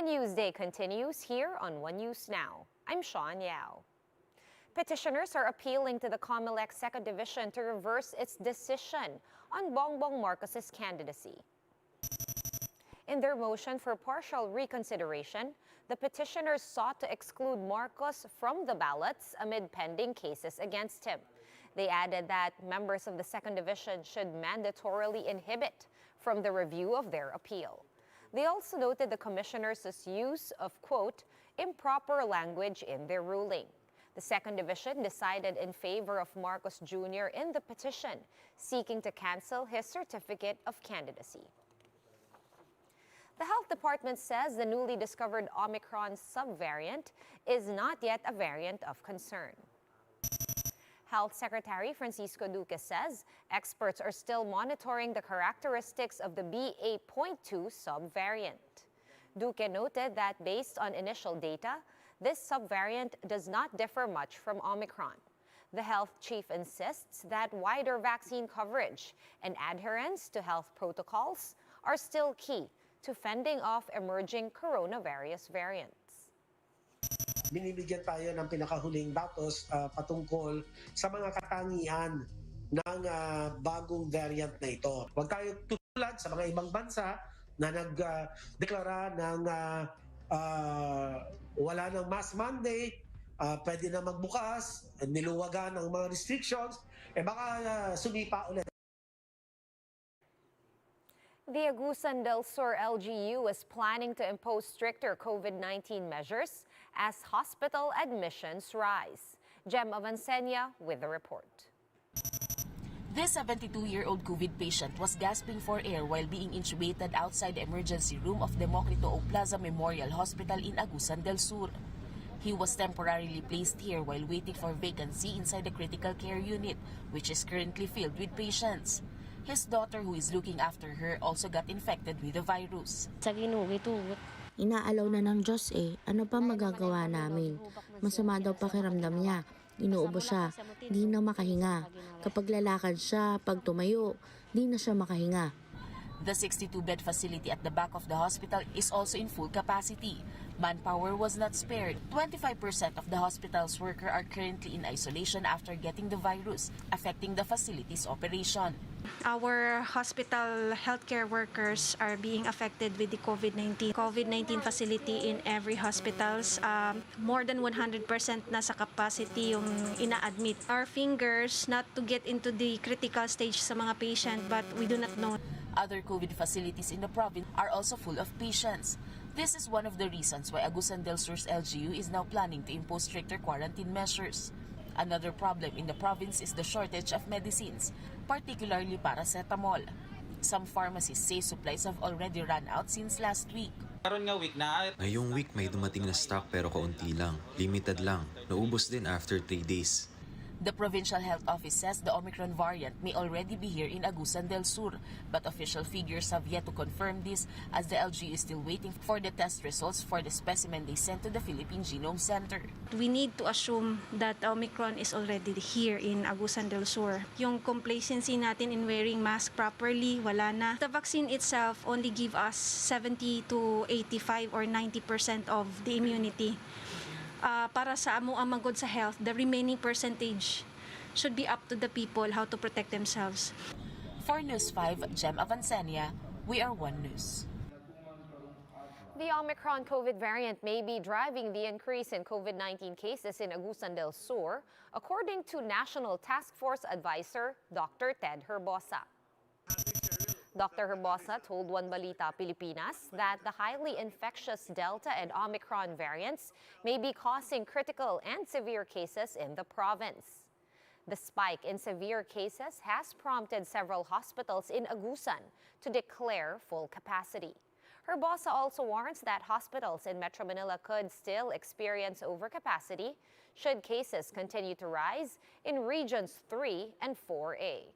The news day continues here on One News Now. I'm Sean Yao. Petitioners are appealing to the Comelec 2nd Division to reverse its decision on Bongbong Marcos's candidacy. In their motion for partial reconsideration, the petitioners sought to exclude Marcos from the ballots amid pending cases against him. They added that members of the 2nd Division should mandatorily inhibit from the review of their appeal. They also noted the commissioners' use of, quote, improper language in their ruling. The 2nd Division decided in favor of Marcos Jr. in the petition, seeking to cancel his certificate of candidacy. The Health Department says the newly discovered Omicron subvariant is not yet a variant of concern. Health Secretary Francisco Duque says experts are still monitoring the characteristics of the BA.2 subvariant. Duque noted that based on initial data, this subvariant does not differ much from Omicron. The health chief insists that wider vaccine coverage and adherence to health protocols are still key to fending off emerging coronavirus variants. Binibigyan tayo ng pinakahuling datos patungkol sa mga katangian ng bagong variant na ito. Huwag tayo tutulad sa mga ibang bansa na nagdeklara ng wala ng Mass Monday, pwede na magbukas, niluwagan ng mga restrictions, baka sumipa ulit. The Agusan del Sur LGU is planning to impose stricter COVID-19 measures as hospital admissions rise. Jem Avancenia with the report. This 72-year-old COVID patient was gasping for air while being intubated outside the emergency room of Democrito O Plaza Memorial Hospital in Agusan del Sur. He was temporarily placed here while waiting for vacancy inside the critical care unit, which is currently filled with patients. His daughter, who is looking after her, also got infected with the virus. Inaalaw na ng Diyos ano pa magagawa namin? Masama daw pakiramdam niya. Inuubo siya, di na makahinga. Kapag lalakad siya, pag tumayo, di na siya makahinga. The 62-bed facility at the back of the hospital is also in full capacity. Manpower was not spared. 25% of the hospital's workers are currently in isolation after getting the virus, affecting the facility's operation. Our hospital healthcare workers are being affected with the COVID-19 facility in every hospitals. More than 100% na sa capacity yung ina-admit. Our fingers not to get into the critical stage sa mga patient, but we do not know. Other COVID facilities in the province are also full of patients. This is one of the reasons why Agusan del Sur's LGU is now planning to impose stricter quarantine measures. Another problem in the province is the shortage of medicines, particularly paracetamol. Some pharmacies say supplies have already run out since last week. Ngayong week may dumating na stock pero kaunti lang. Limited lang. Naubos din after 3 days. The Provincial Health Office says the Omicron variant may already be here in Agusan del Sur, but official figures have yet to confirm this as the LGU is still waiting for the test results for the specimen they sent to the Philippine Genome Center. We need to assume that Omicron is already here in Agusan del Sur. Yung complacency natin in wearing mask properly, wala na. The vaccine itself only give us 70 to 85 or 90% of the immunity. Para sa amo ang magod sa health, the remaining percentage should be up to the people how to protect themselves. For News 5, Jem Avancenia, we are One News. The Omicron COVID variant may be driving the increase in COVID-19 cases in Agusan del Sur, according to National Task Force Advisor Dr. Ted Herbosa. Dr. Herbosa told One Balita Pilipinas that the highly infectious Delta and Omicron variants may be causing critical and severe cases in the province. The spike in severe cases has prompted several hospitals in Agusan to declare full capacity. Herbosa also warns that hospitals in Metro Manila could still experience overcapacity should cases continue to rise in Regions 3 and 4A.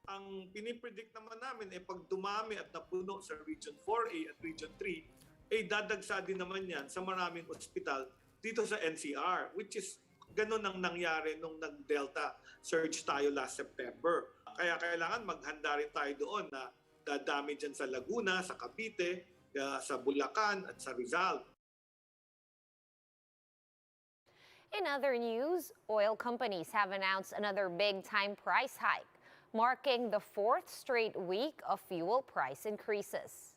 Ang pinipredict naman namin pag dumami at napuno sa Region 4A at Region 3, dadagsa din naman yan sa maraming ospital dito sa NCR, which is ganun ang nangyari nung nag-Delta surge tayo last September. Kaya kailangan maghanda rin tayo doon na dadami dyan sa Laguna, sa Cavite, sa Bulacan at sa Rizal. In other news, oil companies have announced another big-time price hike, marking the fourth straight week of fuel price increases.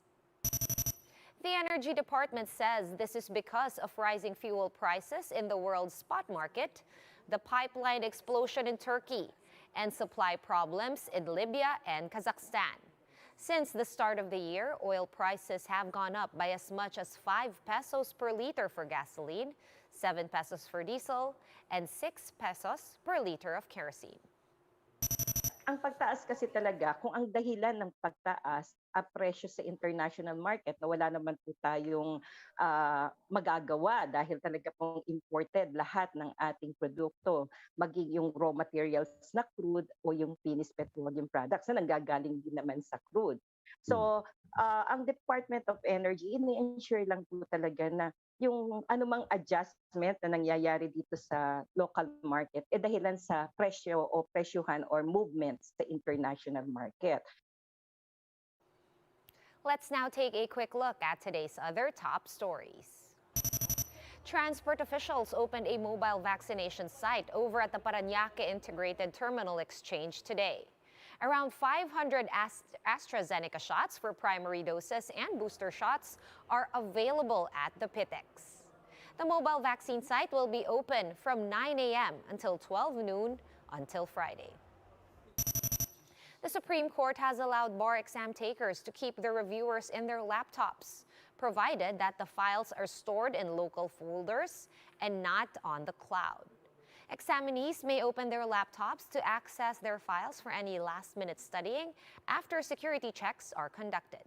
The Energy Department says this is because of rising fuel prices in the world's spot market, the pipeline explosion in Turkey, and supply problems in Libya and Kazakhstan. Since the start of the year, oil prices have gone up by as much as 5 pesos per liter for gasoline, 7 pesos for diesel, and 6 pesos per liter of kerosene. Ang pagtaas kasi talaga, kung ang dahilan ng pagtaas, presyo sa international market na wala naman po tayong magagawa dahil talaga pong imported lahat ng ating produkto, maging yung raw materials na crude o yung finished petroleum products na nanggagaling din naman sa crude. So, ang Department of Energy, ini-ensure lang po talaga na yung anumang adjustment na nangyayari dito sa local market dahilan sa presyo o presyuhan or movements sa international market. Let's now take a quick look at today's other top stories. Transport officials opened a mobile vaccination site over at the Parañaque Integrated Terminal Exchange today. Around 500 AstraZeneca shots for primary doses and booster shots are available at the PITEX. The mobile vaccine site will be open from 9 a.m. until 12 noon until Friday. The Supreme Court has allowed bar exam takers to keep their reviewers in their laptops, provided that the files are stored in local folders and not on the cloud. Examinees may open their laptops to access their files for any last-minute studying after security checks are conducted.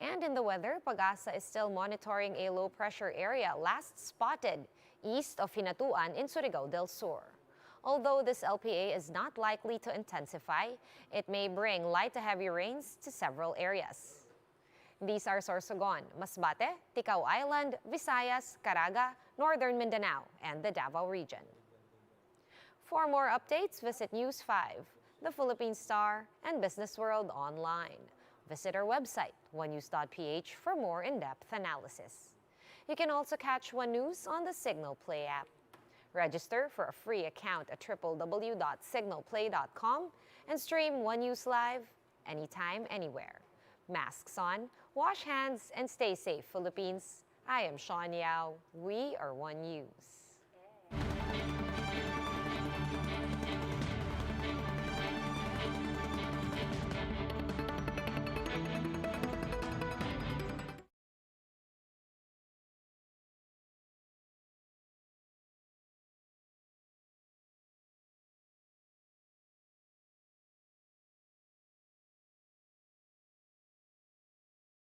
And in the weather, Pag-asa is still monitoring a low-pressure area last spotted east of Hinatuan in Surigao del Sur. Although this LPA is not likely to intensify, it may bring light to heavy rains to several areas. These are Sorsogon, Masbate, Ticao Island, Visayas, Caraga, Northern Mindanao, and the Davao region. For more updates, visit News 5, the Philippine Star, and Business World online. Visit our website, onenews.ph, for more in-depth analysis. You can also catch One News on the Signal Play app. Register for a free account at www.signalplay.com and stream One News live anytime, anywhere. Masks on, wash hands, and stay safe, Philippines. I am Sean Yao. We are One News.